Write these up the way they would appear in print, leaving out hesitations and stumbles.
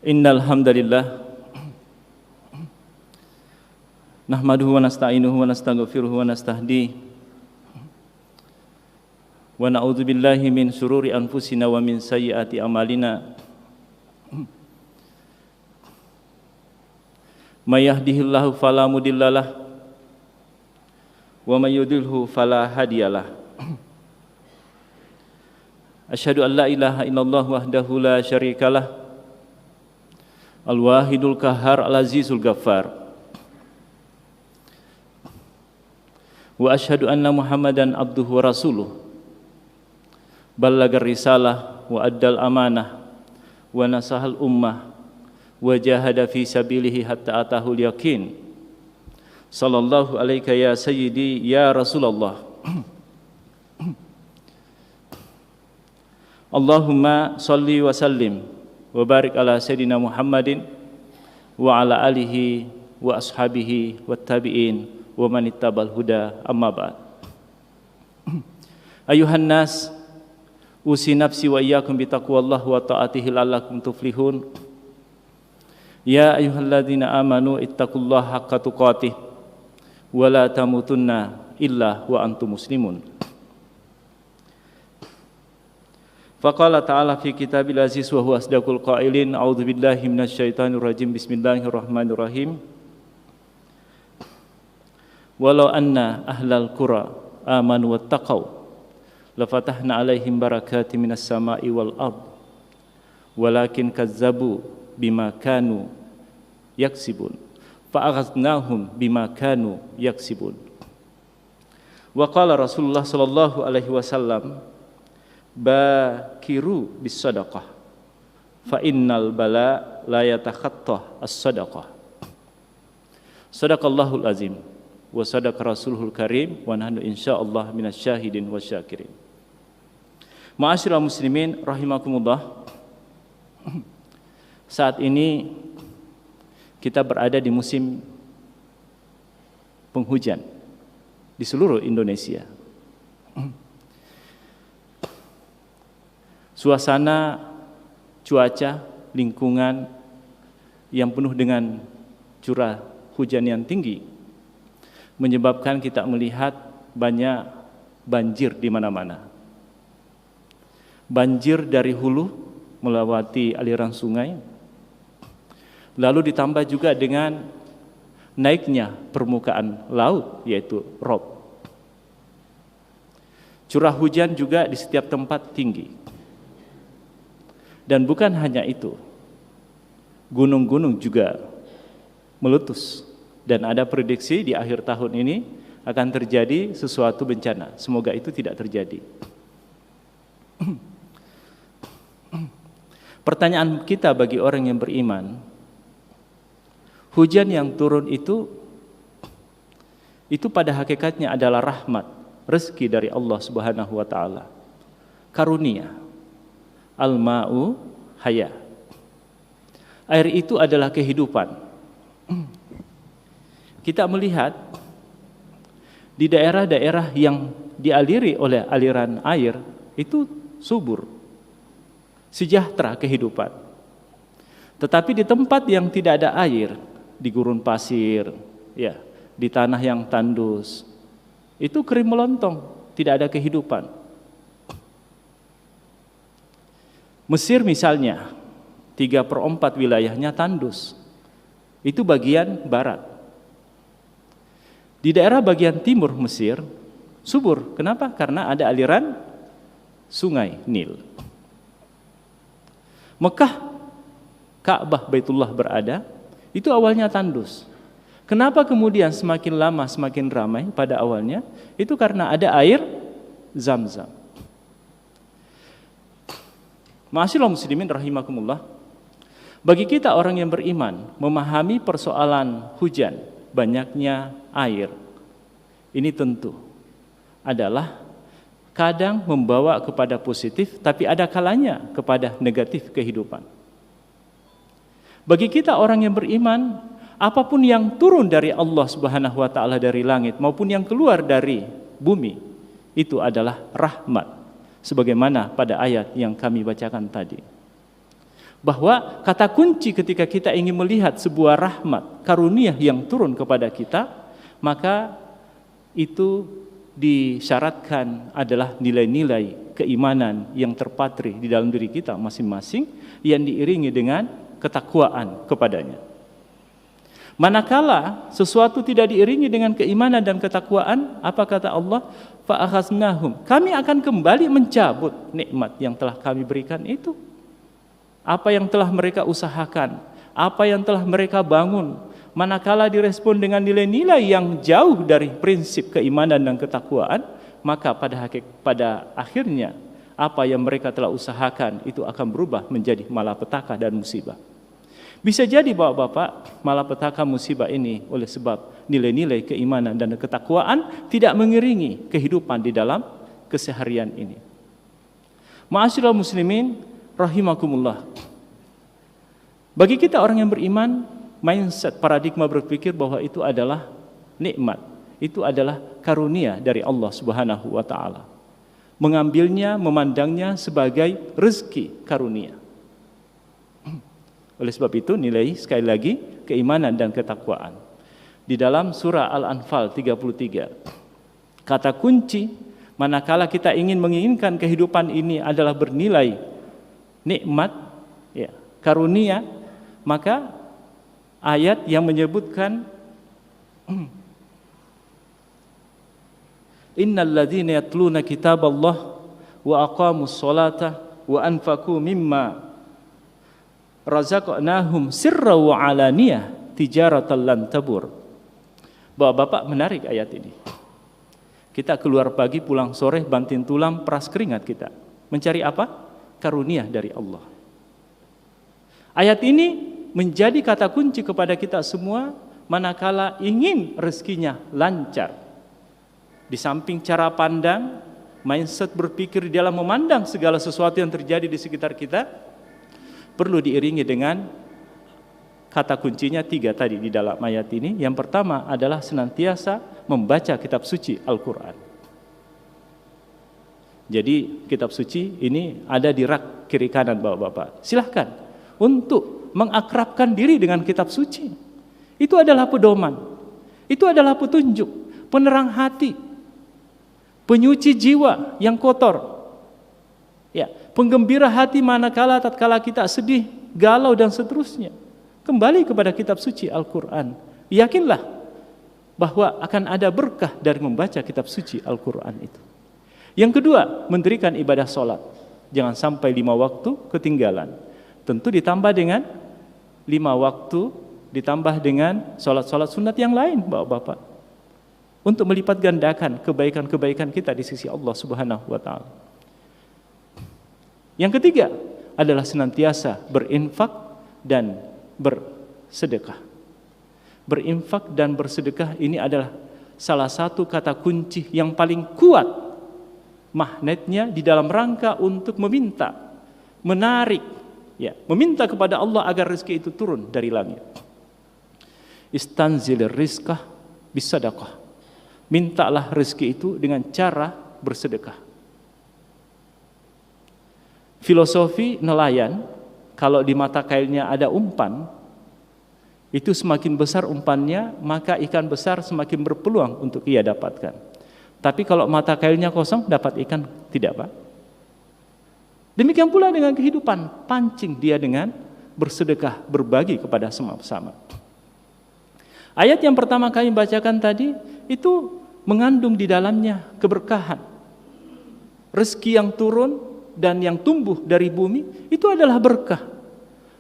Innal hamdalillah nahmaduhu wa nasta'inuhu wa nastaghfiruhu wa nastahdihi wa na'udzu billahi min syururi anfusina wa min sayyiati a'malina. May yahdihillahu fala mudhillalah wa may yudhlilhu fala hadiyalah. Asyhadu an la ilaha illallah wahdahu la syarikalah al-wahidul qahhar al-azizul ghaffar. Wa asyhadu anna Muhammadan abduhu wa rasuluh. Ballagar risalah wa addal amanah wa nasahal ummah wa jahada fi sabilihi hatta atahul yaqin. Sallallahu alaika ya sayyidi ya Rasulullah. Allahumma salli wa sallim wa barik ala sayyidina Muhammadin wa ala alihi wa ashabihi wa tabi'in wa man ittabal huda amma ba'd. Ayuhan nas, usi nafsi wa iyyakum bi taqwallah wa ta'atihi la'allakum tuflihun. Ya ayyuhalladzina amanu ittaqullaha haqqa tuqatih wa la tamutunna illa wa antum muslimun. Faqala ta'ala fi kitabil aziz wa huwa asdaqul qailin. A'udzu billahi minasyaitonir rajim. Bismillahirrahmanirrahim. Walau anna ahlal qura amanu wattaqau lafatahna 'alaihim barakatin minas sama'i wal ard walakin kazzabu bima kanu yaksibun fa'akhadnahum bima kanu yaksibun. Wa qala Rasulullah sallallahu alaihi wasallam, bakiru bis sadaqah fa innal bala la yatakhatta as sadaqah. Sadaqallahul azim wa sadaqa rasuluhul karim wa nahnu insyaallah minasyahidin wasyakirin. Ma'asyiral muslimin rahimakumullah. Saat ini kita berada di musim penghujan di seluruh Indonesia. Suasana, cuaca, lingkungan yang penuh dengan curah hujan yang tinggi menyebabkan kita melihat banyak banjir di mana-mana. Banjir dari hulu melewati aliran sungai, lalu ditambah juga dengan naiknya permukaan laut, yaitu rob. Curah hujan juga di setiap tempat tinggi. Dan bukan hanya itu, gunung-gunung juga meletus. Dan ada prediksi di akhir tahun ini akan terjadi sesuatu bencana. Semoga itu tidak terjadi. Pertanyaan kita bagi orang yang beriman, hujan yang turun itu pada hakikatnya adalah rahmat, rezeki dari Allah Subhanahu wa taala. Karunia. Al-ma'u haya. Air itu adalah kehidupan. Kita melihat di daerah-daerah yang dialiri oleh aliran air itu subur, sejahtera kehidupan. Tetapi di tempat yang tidak ada air, di gurun pasir, ya, di tanah yang tandus, itu kering melontong, tidak ada kehidupan. Mesir misalnya, 3/4 wilayahnya tandus. Itu bagian barat. Di daerah bagian timur Mesir, subur. Kenapa? Karena ada aliran sungai Nil. Mekah, Ka'bah Baitullah berada, itu awalnya tandus. Kenapa kemudian semakin lama semakin ramai pada awalnya? Itu karena ada air Zam-Zam. Ma'asyiral muslimin rahimakumullah. Bagi kita orang yang beriman, memahami persoalan hujan, banyaknya air, ini tentu adalah kadang membawa kepada positif, tapi ada kalanya kepada negatif kehidupan. Bagi kita orang yang beriman, apapun yang turun dari Allah Subhanahu wa taala dari langit maupun yang keluar dari bumi, itu adalah rahmat. Sebagaimana pada ayat yang kami bacakan tadi. Bahwa kata kunci ketika kita ingin melihat sebuah rahmat, karunia yang turun kepada kita, maka itu disyaratkan adalah nilai-nilai keimanan yang terpatri di dalam diri kita masing-masing yang diiringi dengan ketakwaan kepadanya. Manakala sesuatu tidak diiringi dengan keimanan dan ketakwaan, apa kata Allah? Fa'akhaznahum. Kami akan kembali mencabut nikmat yang telah kami berikan itu. Apa yang telah mereka usahakan, apa yang telah mereka bangun, manakala direspon dengan nilai-nilai yang jauh dari prinsip keimanan dan ketakwaan, maka pada akhirnya apa yang mereka telah usahakan itu akan berubah menjadi malapetaka dan musibah. Bisa jadi Bapak-bapak, malapetaka musibah ini oleh sebab nilai-nilai keimanan dan ketakwaan tidak mengiringi kehidupan di dalam keseharian ini. Ma'asyiral muslimin rahimakumullah. Bagi kita orang yang beriman, mindset paradigma berpikir bahwa itu adalah nikmat, itu adalah karunia dari Allah Subhanahu wa taala. Mengambilnya, memandangnya sebagai rezeki karunia. Oleh sebab itu nilai sekali lagi keimanan dan ketakwaan. Di dalam surah Al-Anfal 33, kata kunci manakala kita menginginkan kehidupan ini adalah bernilai nikmat, ya, karunia, maka ayat yang menyebutkan innal ladzina yatluna kitaballah wa aqamus sholata wa anfaqu mimma razaqnahum sirra wa alaniyah tijaratan lan tabur. Bapak-bapak, menarik ayat ini. Kita keluar pagi, pulang sore, banting tulang, peras keringat kita. Mencari apa? Karunia dari Allah. Ayat ini menjadi kata kunci kepada kita semua manakala ingin rezekinya lancar. Di samping cara pandang, mindset berpikir di dalam memandang segala sesuatu yang terjadi di sekitar kita, perlu diiringi dengan kata kuncinya 3 tadi di dalam ayat ini. Yang pertama adalah senantiasa membaca kitab suci Al-Quran. Jadi kitab suci ini ada di rak kiri kanan Bapak-bapak. Silahkan untuk mengakrabkan diri dengan kitab suci. Itu adalah pedoman, itu adalah petunjuk, penerang hati, penyuci jiwa yang kotor, ya, penggembira hati manakala tatkala kita sedih, galau dan seterusnya. Kembali kepada kitab suci Al-Quran. Yakinlah bahwa akan ada berkah dari membaca kitab suci Al-Quran itu. Yang kedua, mendirikan ibadah sholat. Jangan sampai 5 waktu ketinggalan. Tentu ditambah dengan 5 waktu, ditambah dengan sholat-sholat sunat yang lain, Bapak-bapak. Untuk melipat gandakan kebaikan-kebaikan kita di sisi Allah Subhanahu wa ta'ala. Yang ketiga adalah senantiasa berinfak dan bersedekah. Berinfak dan bersedekah ini adalah salah satu kata kunci yang paling kuat magnetnya di dalam rangka untuk meminta, menarik, ya, meminta kepada Allah agar rezeki itu turun dari langit. Istanzilir rizqah bisadaqah. Mintalah rezeki itu dengan cara bersedekah. Filosofi nelayan, kalau di mata kailnya ada umpan, itu semakin besar umpannya, maka ikan besar semakin berpeluang untuk ia dapatkan. Tapi kalau mata kailnya kosong, dapat ikan tidak, Pak? Demikian pula dengan kehidupan, pancing dia dengan bersedekah, berbagi kepada sama-sama. Ayat yang pertama kami bacakan tadi, itu mengandung di dalamnya keberkahan. Rezeki yang turun dan yang tumbuh dari bumi, itu adalah berkah.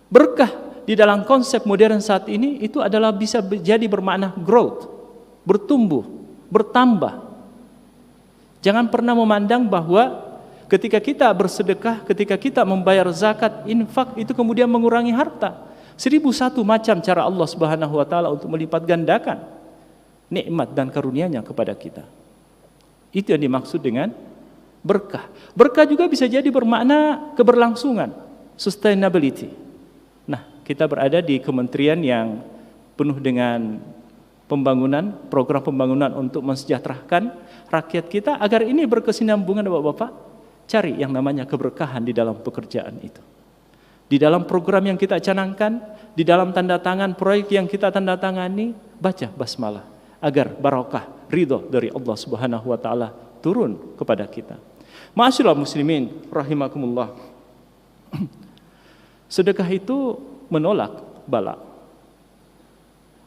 Berkah di dalam konsep modern saat ini, itu adalah bisa jadi bermakna growth, bertumbuh, bertambah. Jangan pernah memandang bahwa ketika kita bersedekah, ketika kita membayar zakat, infak, itu kemudian mengurangi harta. 1001 macam cara Allah Subhanahu wa ta'ala untuk melipat gandakan nikmat dan karunia-Nya kepada kita. Itu yang dimaksud dengan berkah. Berkah juga bisa jadi bermakna keberlangsungan, sustainability. Nah, kita berada di kementerian yang penuh dengan pembangunan, program pembangunan untuk mensejahterakan rakyat kita agar ini berkesinambungan, Bapak-bapak. Cari yang namanya keberkahan di dalam pekerjaan itu. di dalam program yang kita canangkan, di dalam tanda tangan proyek yang kita tanda tangani, baca basmalah agar barokah ridho dari Allah Subhanahu wa taala turun kepada kita. Ma'asyiral muslimin rahimakumullah. Sedekah itu menolak bala.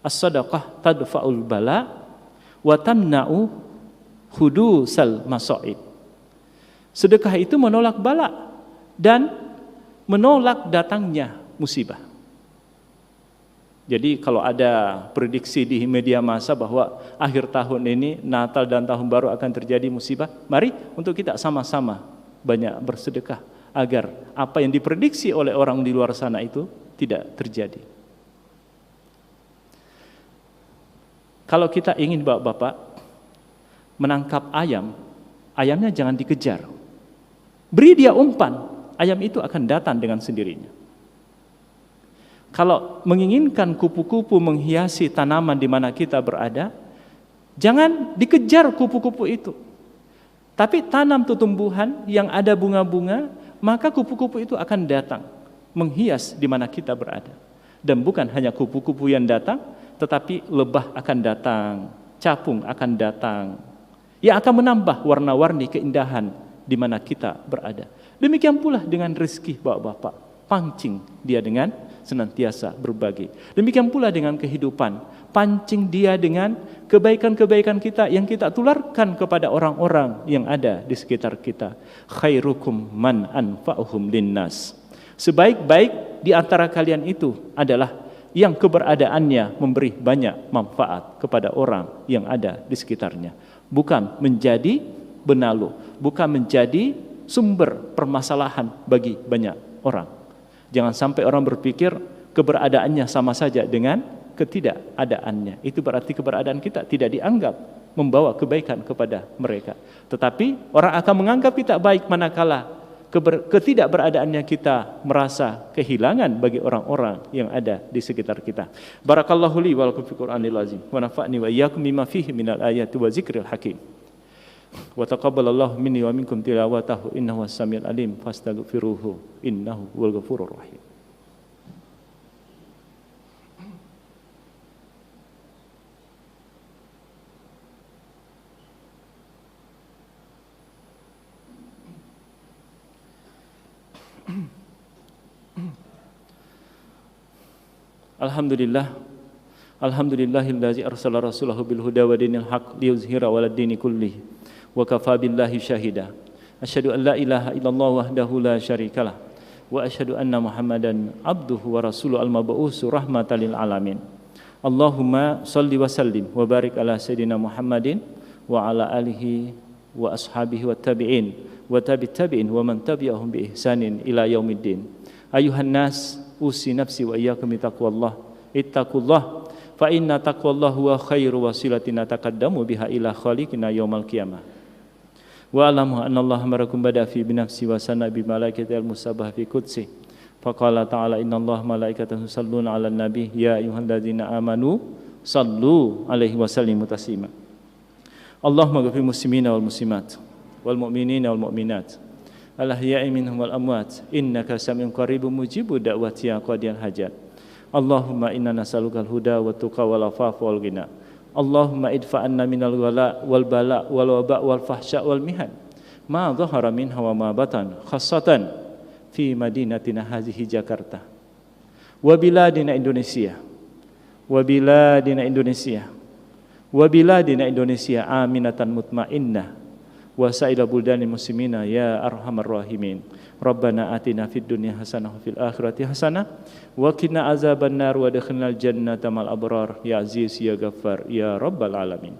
As-sadaqah tadfa'ul bala wa tamna'u hudusal masaib. Sedekah itu menolak bala dan menolak datangnya musibah. Jadi kalau ada prediksi di media massa bahwa akhir tahun ini, Natal dan Tahun Baru akan terjadi musibah, mari untuk kita sama-sama banyak bersedekah agar apa yang diprediksi oleh orang di luar sana itu tidak terjadi. Kalau kita ingin Bapak-bapak menangkap ayam, ayamnya jangan dikejar. Beri dia umpan, ayam itu akan datang dengan sendirinya. Kalau menginginkan kupu-kupu menghiasi tanaman di mana kita berada, jangan dikejar kupu-kupu itu. Tapi tanam tumbuhan yang ada bunga-bunga, maka kupu-kupu itu akan datang menghias di mana kita berada. Dan bukan hanya kupu-kupu yang datang, tetapi lebah akan datang, capung akan datang, yang akan menambah warna-warni keindahan di mana kita berada. Demikian pula dengan rezeki Bapak-bapak, pancing dia dengan senantiasa berbagi. Demikian pula dengan kehidupan, pancing dia dengan kebaikan-kebaikan kita yang kita tularkan kepada orang-orang yang ada di sekitar kita. Khairukum man anfa'uhum linnas. Sebaik-baik di antara kalian itu adalah yang keberadaannya memberi banyak manfaat kepada orang yang ada di sekitarnya. Bukan menjadi benalu, bukan menjadi sumber permasalahan bagi banyak orang. Jangan sampai orang berpikir keberadaannya sama saja dengan ketidakadaannya. Itu berarti keberadaan kita tidak dianggap membawa kebaikan kepada mereka. Tetapi orang akan menganggap kita baik manakala ketidakberadaannya kita merasa kehilangan bagi orang-orang yang ada di sekitar kita. Barakallahu li wa lakum fil Qur'anil azim wa nafa'ni wa iyyakum bima fihi minal ayati wa zikril hakim. Wa taqabbalallahu minni wa minkum tilawatahu innahu was-sami'ul alim fastaghfiruhu innahu huwal ghafurur rahim. Alhamdulillah, alhamdulillahillazi arsala rasulahu bil huda wa dinil haq liyuzhira 'alad dini kullih wa kafa billahi syahida. Asyhadu an la ilaha illallah wahdahu la syarikalah wa asyhadu anna Muhammadan abduhu wa rasuluhu al-mab'uusu rahmatan lil alamin. Allahumma shalli wa sallim wa barik ala sayidina Muhammadin wa ala alihi wa ashabihi wa tabi'in wa tabi'in wa man tabi'ahum bi ihsanin ila yaumiddin. Ayuhan nas, usi nafsi wa iyyakum bittaqwallah. Ittaqullah fa inna taqwallah huwa khairu wasilatin nataqaddamu biha ila khaliqina yaumal qiyamah. Wa alamu anna Allah marakum bada fi binafsi wa sana bi malaikatil musabbah fi qudsi. Fa qala ta'ala inna Allah malaikatahu yusalluna 'alan nabi ya ayyuhalladzina amanu sallu 'alaihi wa sallimu taslima. Allahumma ghfir muslimina wal muslimat wal mu'minina wal mu'minat al-ahya'i minhum wal amwat innaka sami'un qaribun mujibud da'wati ya qadiyal hajat. Allahumma inna nas'aluka al-huda wa tuqa wal afafa wal ghina. Allahumma idfa' anna minal ghala wal bala wal waba wal fahsya wal mihan ma dhahara minha wa ma batan khassatan fi madinatina hazihi Jakarta wa biladina Indonesia wa biladina Indonesia wa biladina Indonesia aminatan mutmainnah wa sa'ila buldanil muslimina ya arhamar rahimin. Rabbana atina fid dunya hasanah wa fil akhirati hasanah wa qina azabannar wa adkhilnal jannata mal abrar ya aziz ya ghaffar ya rabbal alamin.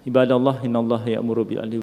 Ibadallah innallaha ya'muru bil adli